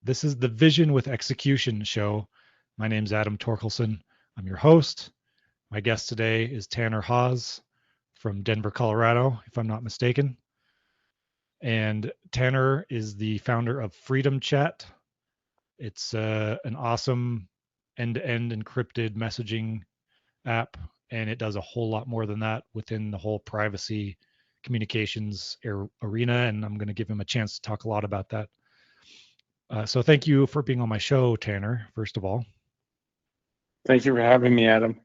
This is the Vision with Execution show. My name's Adam Torkelson. I'm your host. My guest today is Tanner Haas from Denver, Colorado, if I'm not mistaken. And Tanner is the founder of Freedom Chat. It's an awesome end-to-end encrypted messaging app, and it does a whole lot more than that within the whole privacy communications arena. And I'm going to give him a chance to talk a lot about that. So thank you for being on my show, Tanner, first of all. Thank you for having me, Adam.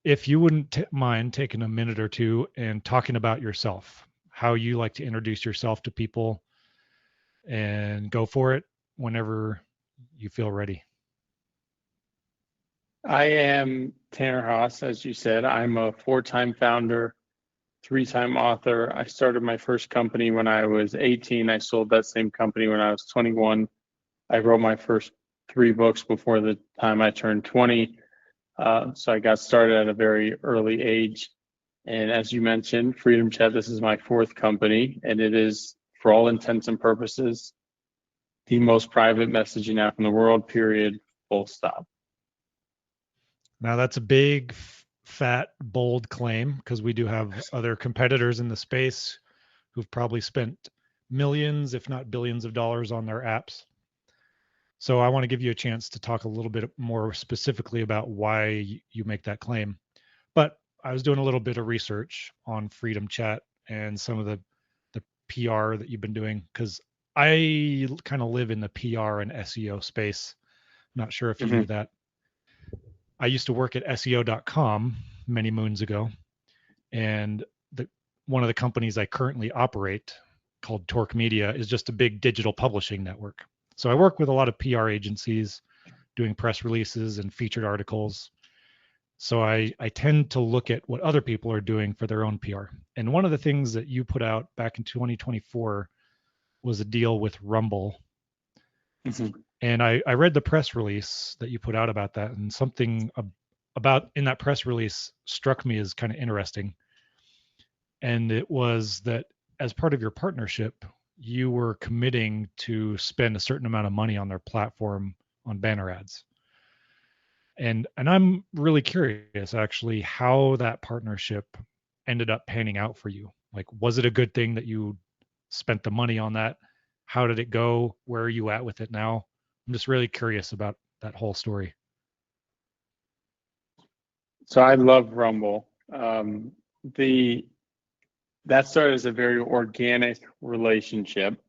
If you wouldn't mind taking a minute or two and talking about yourself, how you like to introduce yourself to people, and go for it whenever you feel ready. I am Tanner Haas, as you said. I'm a four-time founder, three-time author. I started my first company when I was 18. I sold that same company when I was 21. I wrote my first three books before the time I turned 20. So I got started at a very early age. And as you mentioned, Freedom Chat, this is my fourth company, and it is, for all intents and purposes, the most private messaging app in the world, period, full stop. Now that's a big, fat, bold claim, because we do have other competitors in the space who've probably spent millions, if not billions of dollars on their apps. So I want to give you a chance to talk a little bit more specifically about why you make that claim. But I was doing a little bit of research on Freedom Chat and some of the PR that you've been doing, because I kind of live in the PR and SEO space. I'm not sure if you knew that. I used to work at SEO.com many moons ago, and one of the companies I currently operate, called Torque Media, is just a big digital publishing network. So I work with a lot of PR agencies doing press releases and featured articles. So I tend to look at what other people are doing for their own PR. And one of the things that you put out back in 2024 was a deal with Rumble. And I read the press release that you put out about that, and something about in that press release struck me as kind of interesting. And it was that as part of your partnership, you were committing to spend a certain amount of money on their platform on banner ads. And I'm really curious, actually, how that partnership ended up panning out for you. Like, was it a good thing that you spent the money on that? How did it go? Where are you at with it now? I'm just really curious about that whole story. So I love Rumble. That started as a very organic relationship,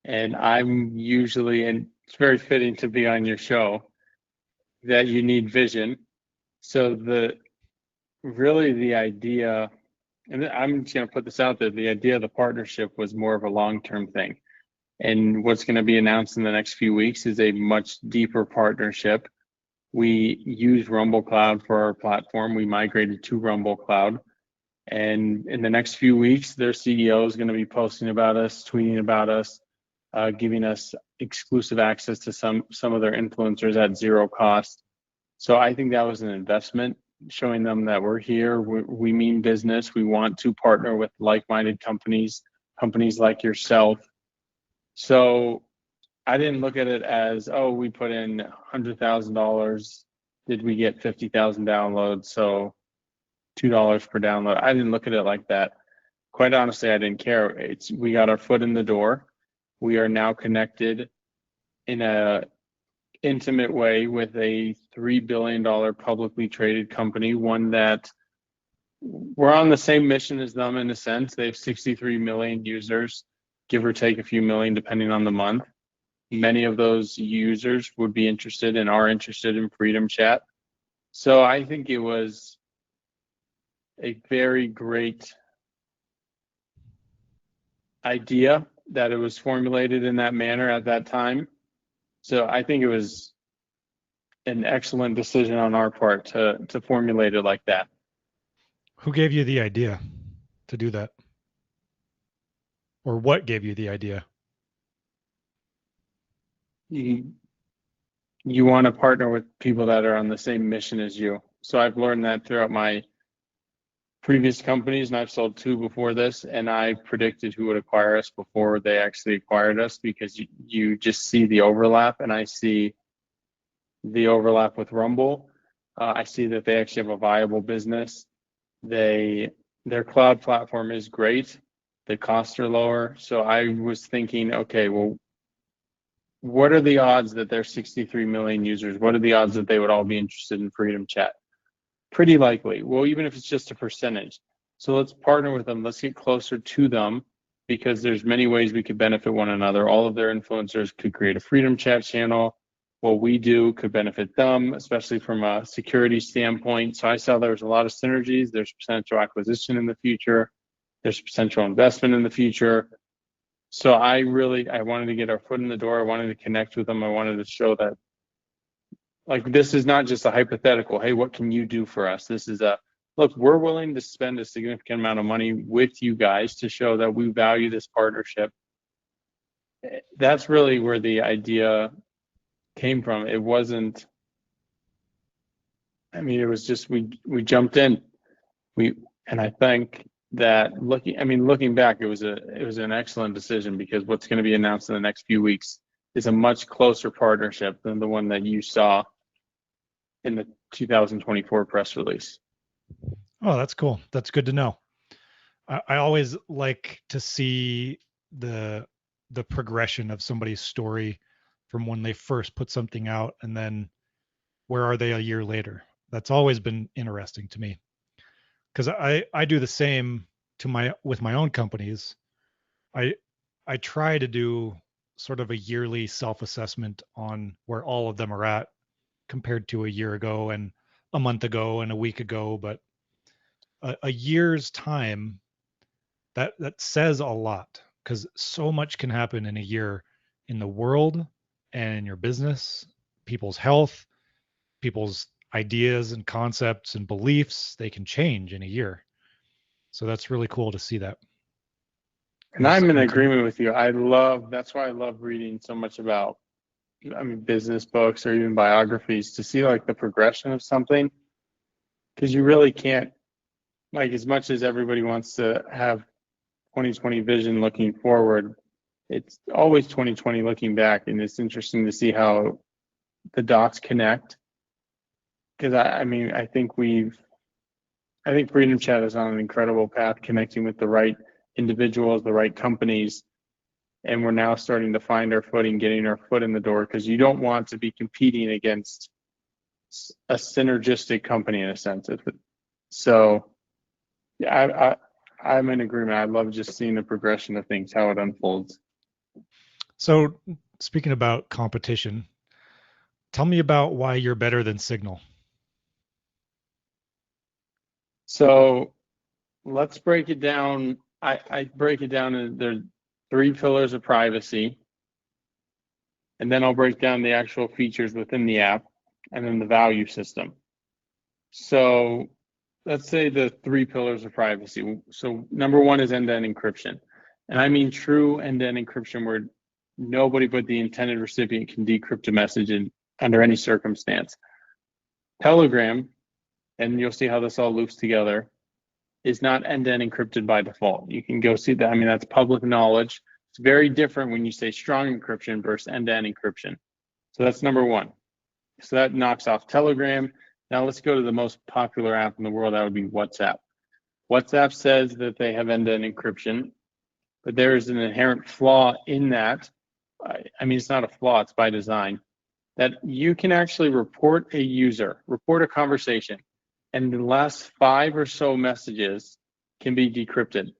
and I'm usually, and it's very fitting to be on your show, that you need vision. So the idea, and I'm just going to put this out there, the idea of the partnership was more of a long-term thing. And what's going to be announced in the next few weeks is a much deeper partnership. We use Rumble Cloud for our platform. We migrated to Rumble Cloud. And in the next few weeks, their CEO is going to be posting about us, tweeting about us, giving us exclusive access to some of their influencers at zero cost. So I think that was an investment, showing them that we're here, we mean business. We want to partner with like-minded companies like yourself. So I didn't look at it as, oh, we put in $100,000. Did we get 50,000 downloads? So $2 per download. I didn't look at it like that. Quite honestly, I didn't care. We got our foot in the door. We are now connected in a intimate way with a $3 billion publicly traded company, one that we're on the same mission as them in a sense. They have 63 million users, give or take a few million depending on the month. Many of those users would be interested and are interested in Freedom Chat. So I think it was a very great idea that it was formulated in that manner at that time. So I think it was an excellent decision on our part to formulate it like that. Who gave you the idea to do that? Or what gave you the idea? You want to partner with people that are on the same mission as you. So I've learned that throughout my previous companies, and I've sold two before this, and I predicted who would acquire us before they actually acquired us, because you just see the overlap, and I see the overlap with Rumble. I see that they actually have a viable business. Their cloud platform is great. The costs are lower. So I was thinking, okay, well, what are the odds that there's 63 million users? What are the odds that they would all be interested in Freedom Chat? Pretty likely. Well, even if it's just a percentage. So let's partner with them. Let's get closer to them, because there's many ways we could benefit one another. All of their influencers could create a Freedom Chat channel. What we do could benefit them, especially from a security standpoint. So I saw there was a lot of synergies. There's potential acquisition in the future. There's potential investment in the future. So I wanted to get our foot in the door. I wanted to connect with them. I wanted to show that, like, this is not just a hypothetical, hey, what can you do for us? This is a, look, we're willing to spend a significant amount of money with you guys to show that we value this partnership. That's really where the idea came from. It wasn't, I mean, it was just, we jumped in. And I think that looking back, it was an excellent decision, because what's going to be announced in the next few weeks is a much closer partnership than the one that you saw in the 2024 press release. Oh, that's cool. That's good to know. I always like to see the progression of somebody's story from when they first put something out, and then where are they a year later. That's always been interesting to me, because I do the same with my own companies. I try to do sort of a yearly self-assessment on where all of them are at compared to a year ago and a month ago and a week ago. But a year's time, that says a lot, because so much can happen in a year in the world and in your business, people's health, people's ideas and concepts and beliefs. They can change in a year. So that's really cool to see that. And I'm in agreement with you. That's why I love reading so much about, business books or even biographies, to see like the progression of something, because you really can't, like, as much as everybody wants to have 2020 vision looking forward, it's always 2020 looking back. And it's interesting to see how the dots connect, because I think Freedom Chat is on an incredible path, connecting with the right individuals, the right companies, and we're now starting to find our footing, getting our foot in the door, because you don't want to be competing against a synergistic company in a sense. So yeah, I'm in agreement. I love just seeing the progression of things, how it unfolds. So speaking about competition, tell me about why you're better than Signal. So let's break it down. I break it down into there are 3 pillars of privacy, and then I'll break down the actual features within the app, and then the value system. So let's say the 3 pillars of privacy. So number 1 is end-to-end encryption. And I mean true end-to-end encryption, where nobody but the intended recipient can decrypt a message under any circumstance. Telegram, and you'll see how this all loops together, is not end-to-end encrypted by default. You can go see that. That's public knowledge. It's very different when you say strong encryption versus end-to-end encryption. So that's number 1. So that knocks off Telegram. Now let's go to the most popular app in the world. That would be WhatsApp. WhatsApp says that they have end-to-end encryption, but there is an inherent flaw in that. It's not a flaw, it's by design, that you can actually report a conversation, and the last 5 or so messages can be decrypted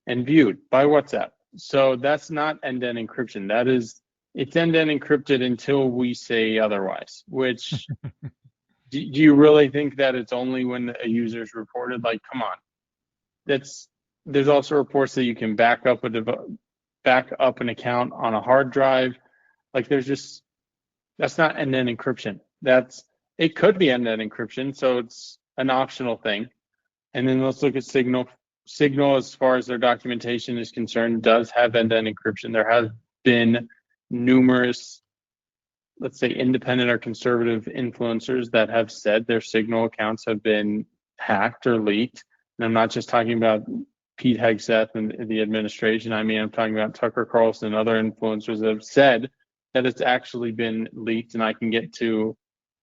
and viewed by WhatsApp. So that's not end-to-end encryption. It's end-to-end encrypted until we say otherwise, which do you really think that it's only when a user is reported? Like, come on. There's also reports that you can back up an account on a hard drive. Like, that's not end-to-end encryption. It could be end-to-end encryption, so it's an optional thing. And then let's look at Signal. Signal, as far as their documentation is concerned, does have end-to-end encryption. There have been numerous, let's say, independent or conservative influencers that have said their Signal accounts have been hacked or leaked. And I'm not just talking about Pete Hegseth and the administration. I mean, I'm talking about Tucker Carlson and other influencers that have said that it's actually been leaked, and I can get to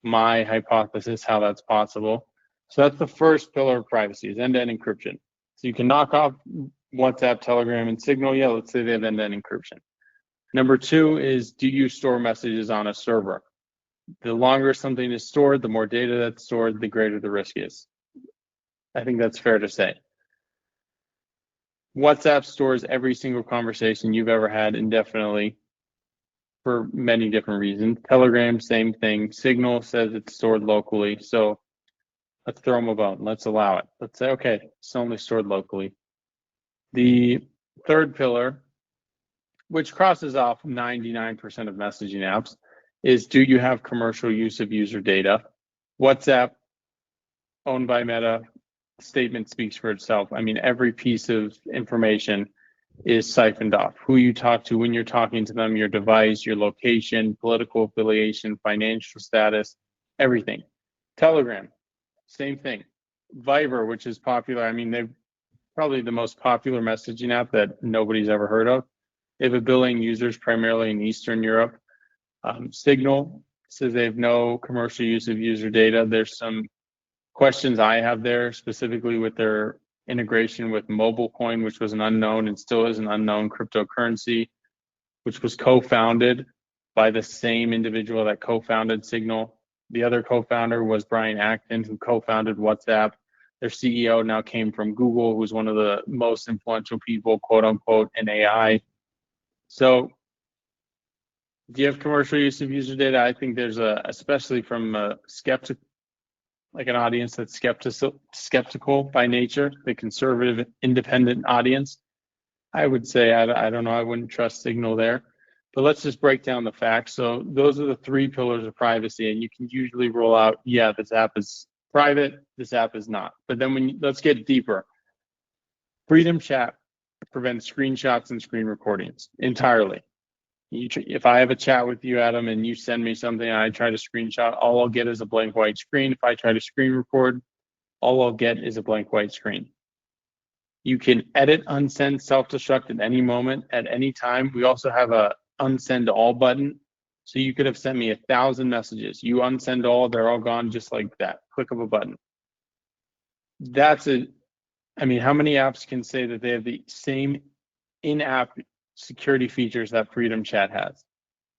my hypothesis how that's possible. So that's the first pillar of privacy, is end-to-end encryption. So you can knock off WhatsApp, Telegram, and Signal. Yeah, let's say they have end-to-end encryption. Number two is, do you store messages on a server? The longer something is stored, the more data that's stored, the greater the risk is. I think that's fair to say. WhatsApp stores every single conversation you've ever had indefinitely for many different reasons. Telegram, same thing. Signal says it's stored locally. So let's throw them a bone. Let's allow it. Let's say, okay, it's only stored locally. The third pillar, which crosses off 99% of messaging apps, is, do you have commercial use of user data? WhatsApp, owned by Meta, statement speaks for itself. I mean, every piece of information is siphoned off. Who you talk to, when you're talking to them, your device, your location, political affiliation, financial status, everything. Telegram, same thing. Viber, which is popular. I mean, they're probably the most popular messaging app that nobody's ever heard of. They have 1 billion users primarily in Eastern Europe. Signal says they have no commercial use of user data. There's some questions I have there, specifically with their integration with MobileCoin, which was an unknown and still is an unknown cryptocurrency, which was co-founded by the same individual that co-founded Signal. The other co-founder was Brian Acton, who co-founded WhatsApp. Their CEO now came from Google, who's one of the most influential people, quote unquote, in AI. So do you have commercial use of user data? I think there's especially from a skeptic, like an audience that's skeptical by nature, the conservative, independent audience. I would say, I don't know, I wouldn't trust Signal there. But let's just break down the facts. So those are the 3 pillars of privacy, and you can usually roll out, yeah, this app is private, this app is not. But then let's get deeper. Freedom Chat prevents screenshots and screen recordings entirely. If I have a chat with you, Adam, and you send me something and I try to screenshot, all I'll get is a blank white screen. If I try to screen record, all I'll get is a blank white screen. You can edit, unsend, self-destruct at any moment, at any time. We also have a unsend all button. So you could have sent me 1,000 messages. You unsend all, they're all gone just like that. Click of a button. I mean, how many apps can say that they have the same in-app security features that Freedom Chat has?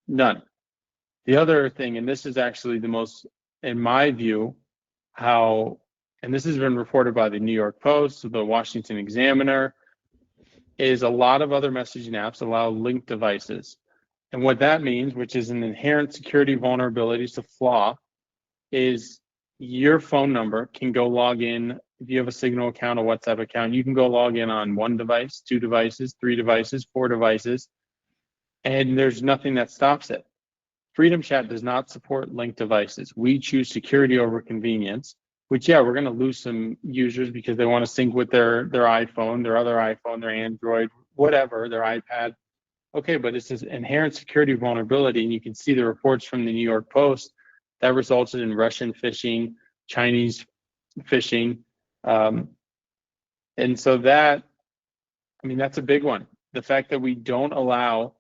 None. The other thing, and this is actually the most, in my view, and this has been reported by the New York Post, the Washington Examiner, is a lot of other messaging apps allow linked devices. And what that means, which is an inherent security vulnerability, it's a flaw, is your phone number can go log in. If you have a Signal account, a WhatsApp account, you can go log in on 1 device, 2 devices, 3 devices, 4 devices, and there's nothing that stops it. Freedom Chat does not support linked devices. We choose security over convenience, which, yeah, we're going to lose some users because they want to sync with their iPhone, their other iPhone, their Android, whatever, their iPad. Okay, but it's this inherent security vulnerability, and you can see the reports from the New York Post that resulted in Russian phishing, Chinese phishing. And so that's a big one. The fact that we don't allow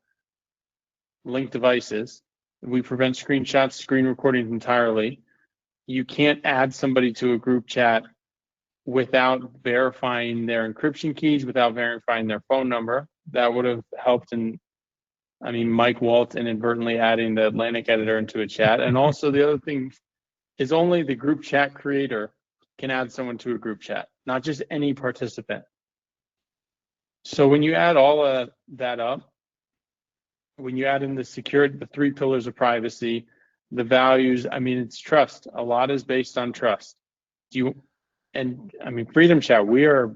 linked devices, we prevent screenshots, screen recordings entirely. You can't add somebody to a group chat without verifying their encryption keys, without verifying their phone number. That would have helped Mike Walt inadvertently adding the Atlantic editor into a chat. And also the other thing is only the group chat creator can add someone to a group chat, not just any participant. So when you add all of that up, when you add in the 3 pillars of privacy, the values, it's trust. A lot is based on trust. Freedom Chat, we are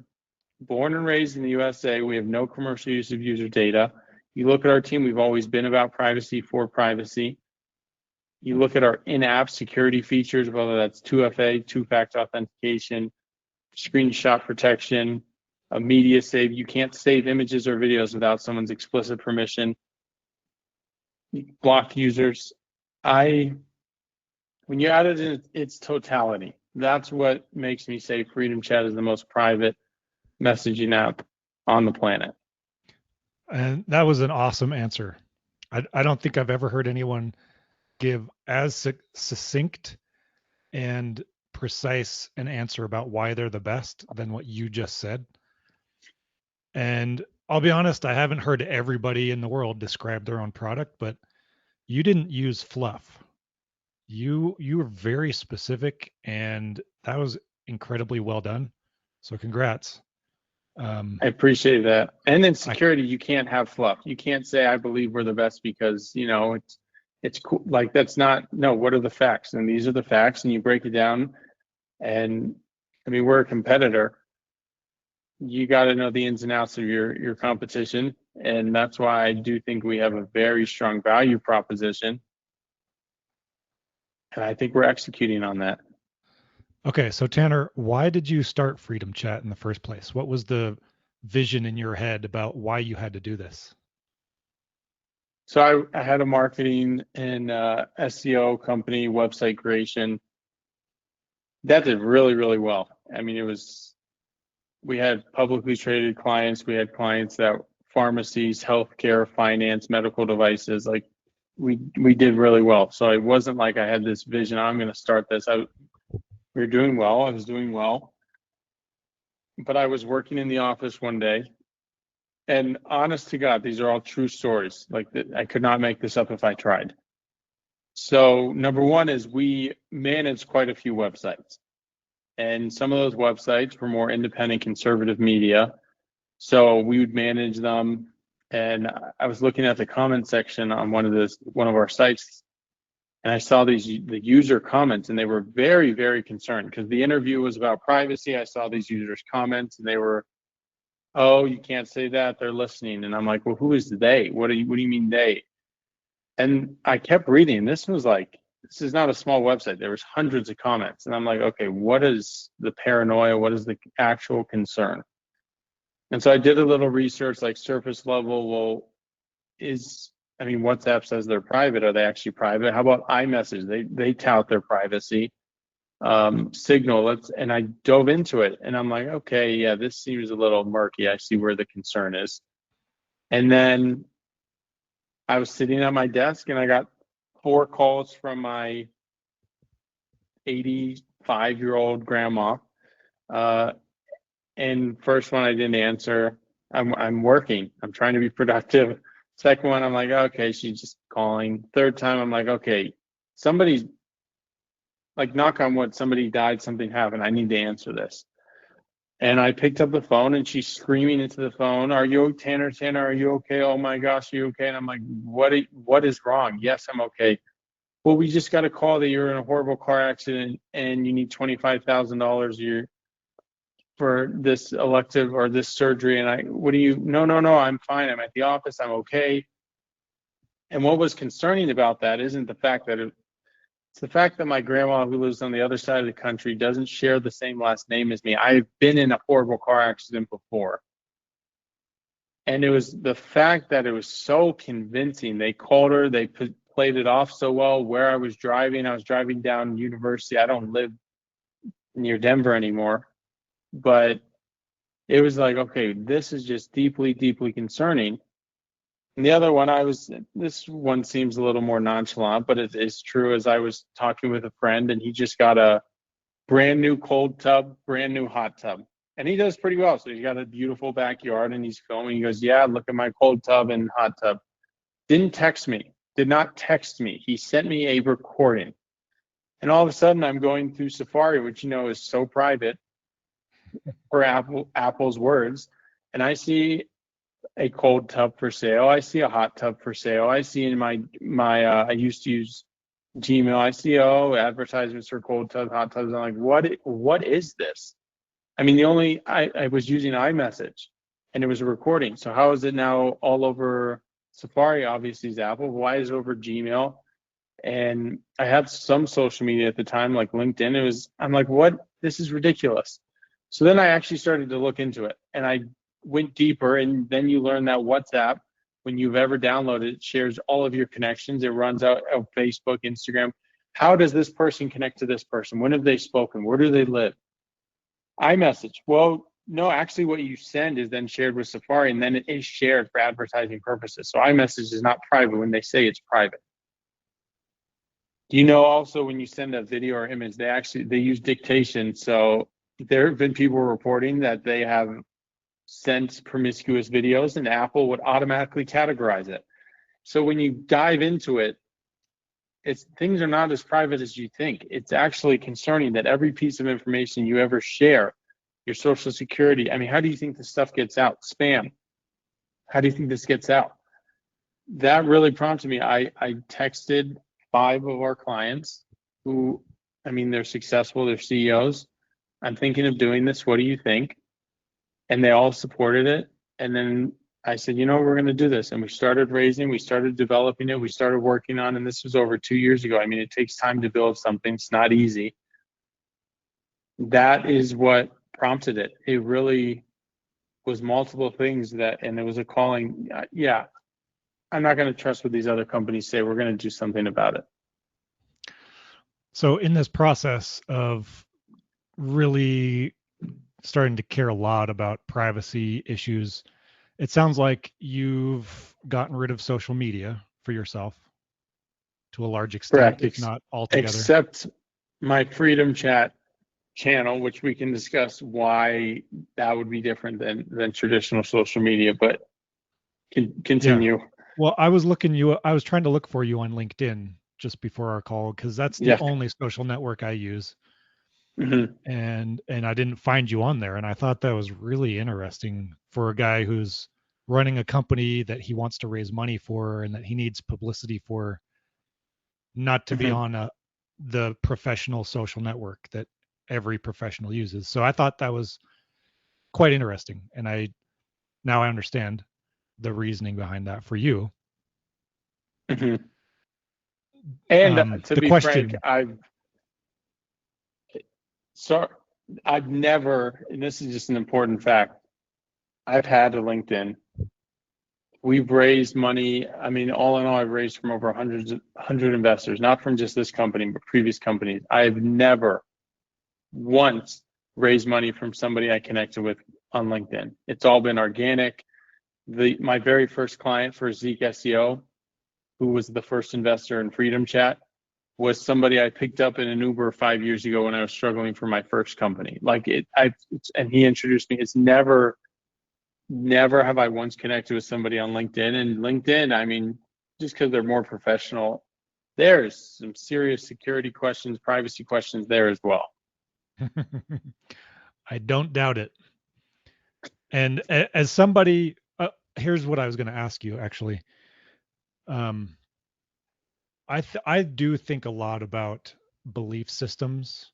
born and raised in the USA. We have no commercial use of user data. You look at our team, we've always been about privacy for privacy. You look at our in-app security features, whether that's 2FA, two-factor authentication, screenshot protection, a media save. You can't save images or videos without someone's explicit permission. Block users. When you add it in its totality, That's what makes me say Freedom Chat is the most private messaging app on the planet. And that was an awesome answer. I don't think I've ever heard anyone give as succinct and precise an answer about why they're the best than what you just said. And I'll be honest, I haven't heard everybody in the world describe their own product, but you didn't use fluff. You were very specific, and that was incredibly well done. So congrats. I appreciate that. And in I security, you can't have fluff. You can't say I believe we're the best because, it's cool. Like that's not, no, what are the facts? And these are the facts, and you break it down. And I mean, we're a competitor. You got to know the ins and outs of your competition. And that's why I do think we have a very strong value proposition. And I think we're executing on that. Okay, so Tanner, why did you start Freedom Chat in the first place? What was the vision in your head about why you had to do this? So I had a marketing and SEO company, website creation. That did really, really well. I mean, we had publicly traded clients. We had clients that pharmacies, healthcare, finance, medical devices, like we did really well. So it wasn't like I had this vision, I'm going to start this. We were doing well. I was doing well. But I was working in the office one day, and honest to God, these are all true stories. Like I could not make this up if I tried. So number one is we manage quite a few websites. And some of those websites were more independent conservative media. So we would manage them. And I was looking at the comment section on one of our sites, and I saw the user comments, and they were very, very concerned because the interview was about privacy. I saw these users' comments, and they were, "Oh, you can't say that. They're listening." And I'm like, "Well, who is they? What do you mean they?" And I kept reading. This is not a small website. There was hundreds of comments, and I'm like, "Okay, what is the paranoia? What is the actual concern?" And so I did a little research, like surface level. Well, WhatsApp says they're private. Are they actually private? How about iMessage? They tout their privacy. Signal, and I dove into it, and I'm like, okay, yeah, this seems a little murky. I see where the concern is. And then I was sitting at my desk, and I got 4 calls from my 85-year-old grandma. And first one I didn't answer. I'm working. I'm trying to be productive. Second one, I'm like, okay, she's just calling. Third time, I'm like, okay, somebody's like, knock on wood, somebody died, something happened. I need to answer this. And I picked up the phone, and she's screaming into the phone, "Are you Tanner? Tanner, are you okay? Oh my gosh, are you okay?" And I'm like, what is wrong? Yes, I'm okay. Well, we just got a call that you're in a horrible car accident and you need $25,000 a year for this elective or this surgery. And no, I'm fine. I'm at the office. I'm okay. And what was concerning about that isn't the fact that it's the fact that my grandma, who lives on the other side of the country, doesn't share the same last name as me. I've been in a horrible car accident before. And it was the fact that it was so convincing. They called her, they played it off so well. Where I was driving down University. I don't live near Denver anymore. But it was like, okay, this is just deeply, deeply concerning. And the other one, this one seems a little more nonchalant, but it is true. As I was talking with a friend, and he just got a brand new cold tub, brand new hot tub. And he does pretty well. So he's got a beautiful backyard, and he's filming. He goes, "Yeah, look at my cold tub and hot tub." Did not text me. He sent me a recording. And all of a sudden, I'm going through Safari, which is so private for Apple's words. And I see a cold tub for sale. I see a hot tub for sale. I see in my I used to use Gmail. I see advertisements for cold tubs, hot tubs. I'm like, what is this? I mean, I was using iMessage, and it was a recording. So how is it now all over Safari? Obviously, is Apple. Why is it over Gmail? And I had some social media at the time, like LinkedIn. I'm like, what? This is ridiculous. So then I actually started to look into it, and I went deeper. And then you learn that WhatsApp, when you've ever downloaded it, shares all of your connections. It runs out of Facebook, Instagram. How does this person connect to this person? When have they spoken? Where do they live? iMessage. Well, no, actually what you send is then shared with Safari, and then it is shared for advertising purposes. So iMessage is not private when they say it's private. Do you know also when you send a video or image, they use dictation. So there have been people reporting that they have sent promiscuous videos and Apple would automatically categorize it. So when you dive into it, things are not as private as you think. It's actually concerning that every piece of information you ever share, your social security, I mean, how do you think this stuff gets out? Spam. How do you think this gets out? That really prompted me. I texted 5 of our clients who, I mean, they're successful, they're CEOs. I'm thinking of doing this. What do you think? And they all supported it. And then I said, we're going to do this. And we started we started developing it, we started working on, and this was over 2 years ago. I mean, it takes time to build something. It's not easy. That is what prompted it. It really was multiple things and it was a calling. Yeah, I'm not going to trust what these other companies say. We're going to do something about it. So in this process of really starting to care a lot about privacy issues, it sounds like you've gotten rid of social media for yourself to a large extent, Correct. if not altogether. Except my Freedom Chat channel, which we can discuss why that would be different than traditional social media, but continue. Yeah. Well, I was trying to look for you on LinkedIn just before our call because that's the Yeah. only social network I use. Mm-hmm. And I didn't find you on there, and I thought that was really interesting for a guy who's running a company that he wants to raise money for and that he needs publicity for, not to be Mm-hmm. on the professional social network that every professional uses. So I thought that was quite interesting, and now I understand the reasoning behind that for you. Mm-hmm. And to The be frank, question, I've never, and this is just an important fact, I've had a LinkedIn. We've raised money. I mean, all in all, I've raised from over 100 investors, not from just this company, but previous companies. I've never once raised money from somebody I connected with on LinkedIn. It's all been organic. My very first client for Zeek SEO, who was the first investor in Freedom Chat, was somebody I picked up in an Uber 5 years ago when I was struggling for my first company. And he introduced me. It's never have I once connected with somebody on LinkedIn. And LinkedIn, I mean, just because they're more professional, there's some serious security questions, privacy questions there as well. I don't doubt it. And as somebody, here's what I was going to ask you actually. Um, I do think a lot about belief systems.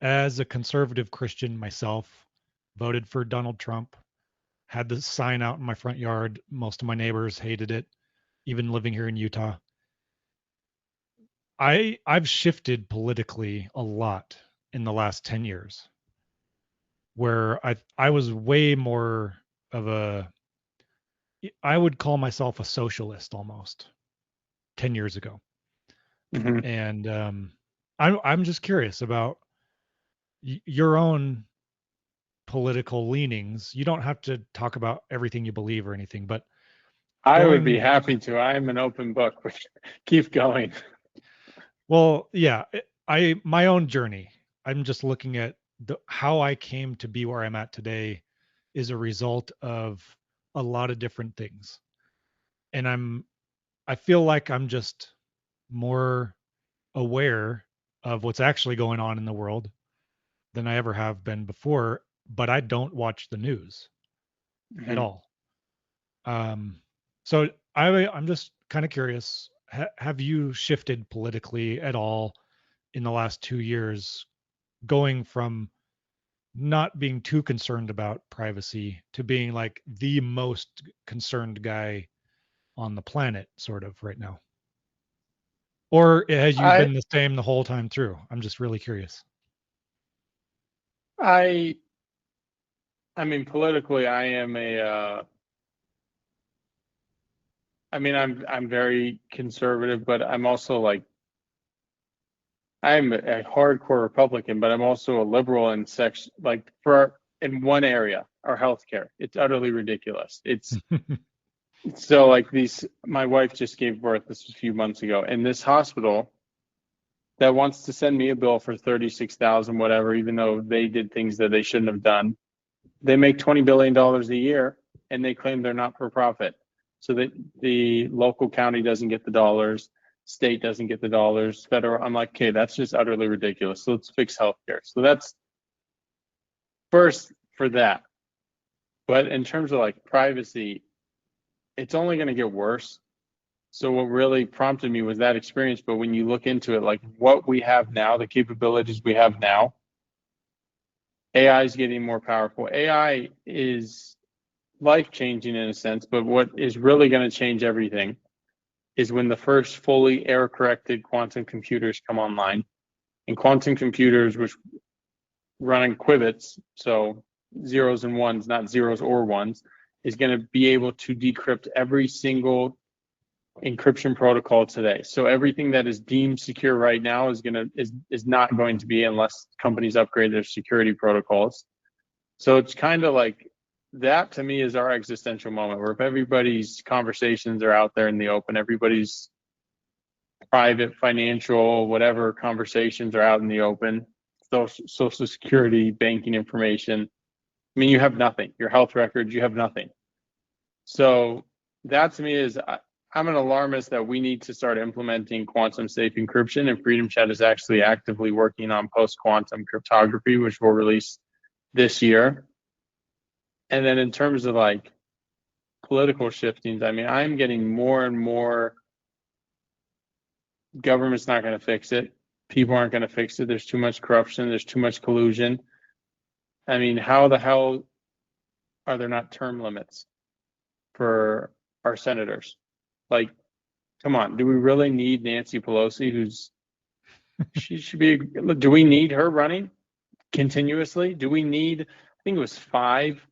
As a conservative Christian myself, voted for Donald Trump, had the sign out in my front yard. Most of my neighbors hated it, even living here in Utah. I've shifted politically a lot in the last 10 years, where I was way more of I would call myself a socialist almost 10 years ago. Mm-hmm. And I'm just curious about your own political leanings. You don't have to talk about everything you believe or anything, but I would be going, happy to. I'm an open book, but keep going. well, yeah, my own journey. I'm just looking at how I came to be where I'm at today is a result of a lot of different things. And I feel like I'm just more aware of what's actually going on in the world than I ever have been before, but I don't watch the news at Mm-hmm. all. So I'm just kind of curious. Have you shifted politically at all in the last 2 years, going from not being too concerned about privacy to being like the most concerned guy on the planet, sort of right now? Or has you I been the same the whole time through? I'm just really curious. I I mean politically I am I mean I'm very conservative, but I'm also like I'm a hardcore Republican, but I'm also a liberal in section, like in one area, our healthcare. It's utterly ridiculous. It's so like my wife just gave birth this was a few months ago, and this hospital that wants to send me a bill for 36,000 whatever, even though they did things that they shouldn't have done. They make $20 billion a year, and they claim they're not for profit. So that the local county doesn't get the dollars, state doesn't get the dollars, federal. I'm like, okay, that's just utterly ridiculous. So let's fix healthcare. So that's first for that. But in terms of like privacy, it's only going to get worse. So what really prompted me was that experience. But when you look into it, like what we have now, the capabilities we have now, AI is getting more powerful. AI is life changing in a sense, but what is really going to change everything is when the first fully error corrected quantum computers come online. And quantum computers, which run in qubits, so zeros and ones, not zeros or ones, is going to be able to decrypt every single encryption protocol today. So everything that is deemed secure right now is not going to be unless companies upgrade their security protocols. So it's kind of like that to me is our existential moment where if everybody's conversations are out there in the open, everybody's private, financial, whatever conversations are out in the open, social security, banking information. I mean, you have nothing. Your health records, you have nothing. So that to me is, I'm an alarmist that we need to start implementing quantum safe encryption, and Freedom Chat is actually actively working on post-quantum cryptography, which we'll release this year. And then in terms of like political shiftings, I mean, I'm getting more and more government's not going to fix it. People aren't going to fix it. There's too much corruption. There's too much collusion. I mean, how the hell are there not term limits for our senators? Like, come on, do we really need Nancy Pelosi, she should be, do we need her running continuously? Do we need, I think it was 5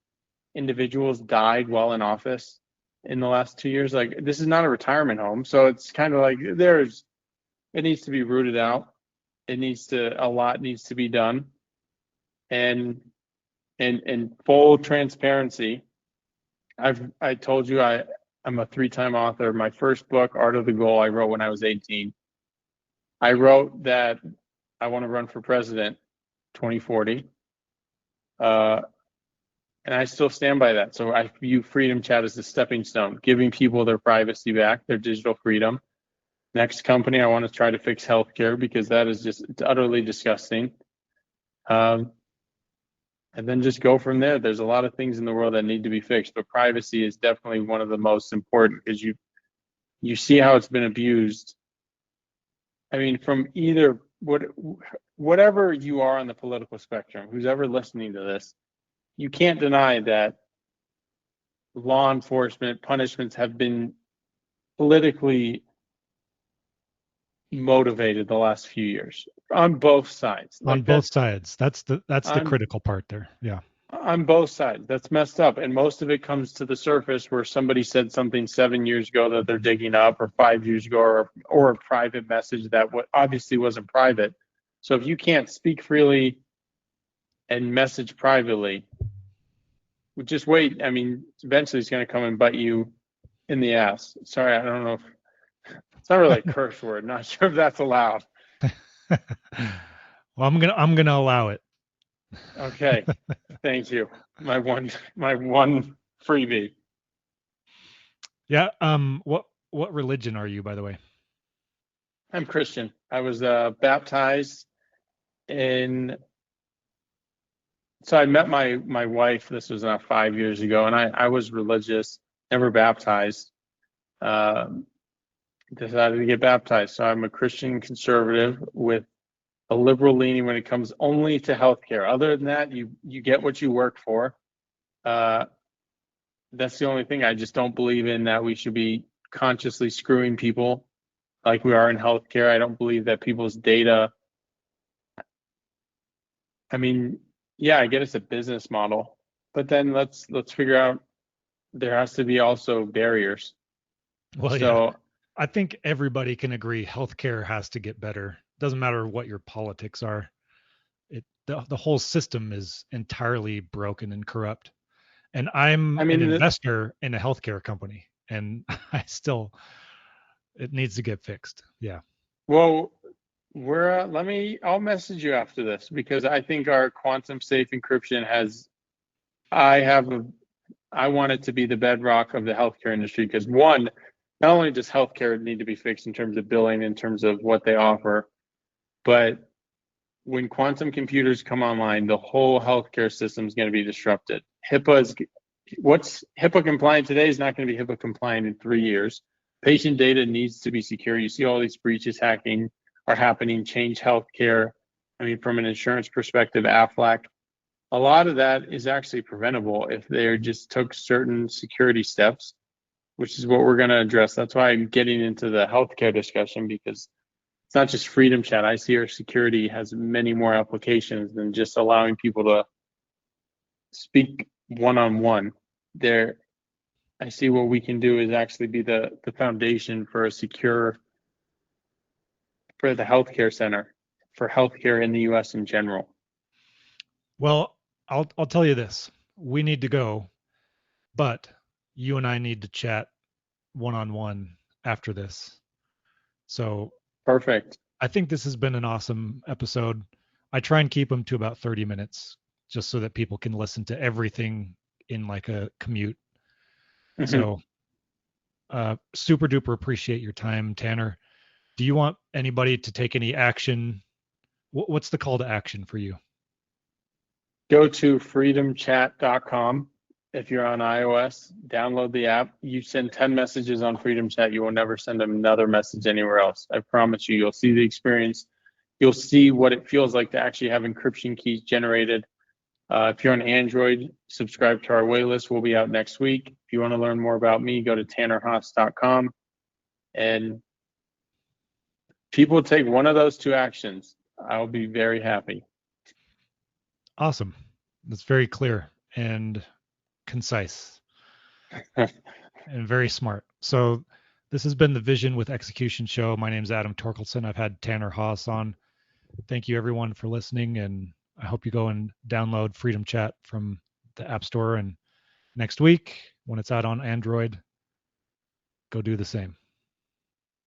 individuals died while in office in the last 2 years. Like, this is not a retirement home. So it's kind of like it needs to be rooted out. A lot needs to be done. And in full transparency, I told you I'm a 3-time author. My first book, Art of the Goal, I wrote when I was 18. I wrote that I want to run for president 2040. And I still stand by that. So I view Freedom Chat as a stepping stone, giving people their privacy back, their digital freedom. Next company, I want to try to fix healthcare because that is just utterly disgusting. And then just go from there. There's a lot of things in the world that need to be fixed, but privacy is definitely one of the most important because you see how it's been abused. I mean, from whatever you are on the political spectrum, who's ever listening to this, you can't deny that law enforcement punishments have been politically motivated the last few years on both sides. On Like both sides. That's the critical part there. Yeah. on both sides. That's messed up. And most of it comes to the surface where somebody said something 7 years ago that they're digging up, or 5 years ago, or a private message that obviously wasn't private. So if you can't speak freely and message privately, just wait. I mean, eventually it's going to come and bite you in the ass. Sorry, I don't know if it's not really a curse word. Not sure if that's allowed. Well, I'm gonna allow it. Okay, thank you. My one freebie. Yeah. What religion are you, by the way? I'm Christian. I was baptized in. So I met my wife. This was 5 years ago, and I was religious, never baptized. Decided to get baptized. So I'm a Christian conservative with a liberal leaning when it comes only to healthcare. Other than that, you get what you work for. That's the only thing. I just don't believe in that we should be consciously screwing people like we are in healthcare. I don't believe that people's data. I mean, yeah, I get it's a business model, but then let's figure out there has to be also barriers. Well, yeah. So I think everybody can agree healthcare has to get better. doesn't matter what your politics are. The whole system is entirely broken and corrupt. And I'm I an mean, investor in a healthcare company, and I still it needs to get fixed. Yeah. well, I'll message you after this because I think our quantum safe encryption I have a, I want it to be the bedrock of the healthcare industry because one, not only does healthcare need to be fixed in terms of billing, in terms of what they offer, but when quantum computers come online, the whole healthcare system is going to be disrupted. What's HIPAA compliant today is not going to be HIPAA compliant in 3 years. Patient data needs to be secure. You see all these breaches hacking are happening, Change Healthcare. I mean, from an insurance perspective, AFLAC, a lot of that is actually preventable if they just took certain security steps, which is what we're going to address. That's why I'm getting into the healthcare discussion because it's not just freedom chat. I see our security has many more applications than just allowing people to speak one-on-one. There, I see what we can do is actually be the foundation for a secure for the healthcare center, for healthcare in the US in general. Well, I'll tell you this. We need to go, but you and I need to chat one on one after this. So Perfect. I think this has been an awesome episode. I try and keep them to about 30 minutes just so that people can listen to everything in like a commute. Mhm. So super duper appreciate your time, Tanner. Do you want anybody to take any action? What's the call to action for you? Go to freedomchat.com. If you're on iOS, download the app. You send 10 messages on Freedom Chat. You will never send another message anywhere else. I promise you, you'll see the experience. You'll see what it feels like to actually have encryption keys generated. If you're on Android, subscribe to our waitlist. We'll be out next week. If you want to learn more about me, go to tannerhaas.com. And people take one of those two actions. I'll be very happy. Awesome. That's very clear and concise and very smart. So this has been the Vision with Execution show. My name is Adam Torkelson. I've had Tanner Haas on. Thank you everyone for listening, and I hope you go and download Freedom Chat from the App Store, and next week when it's out on Android, go do the same.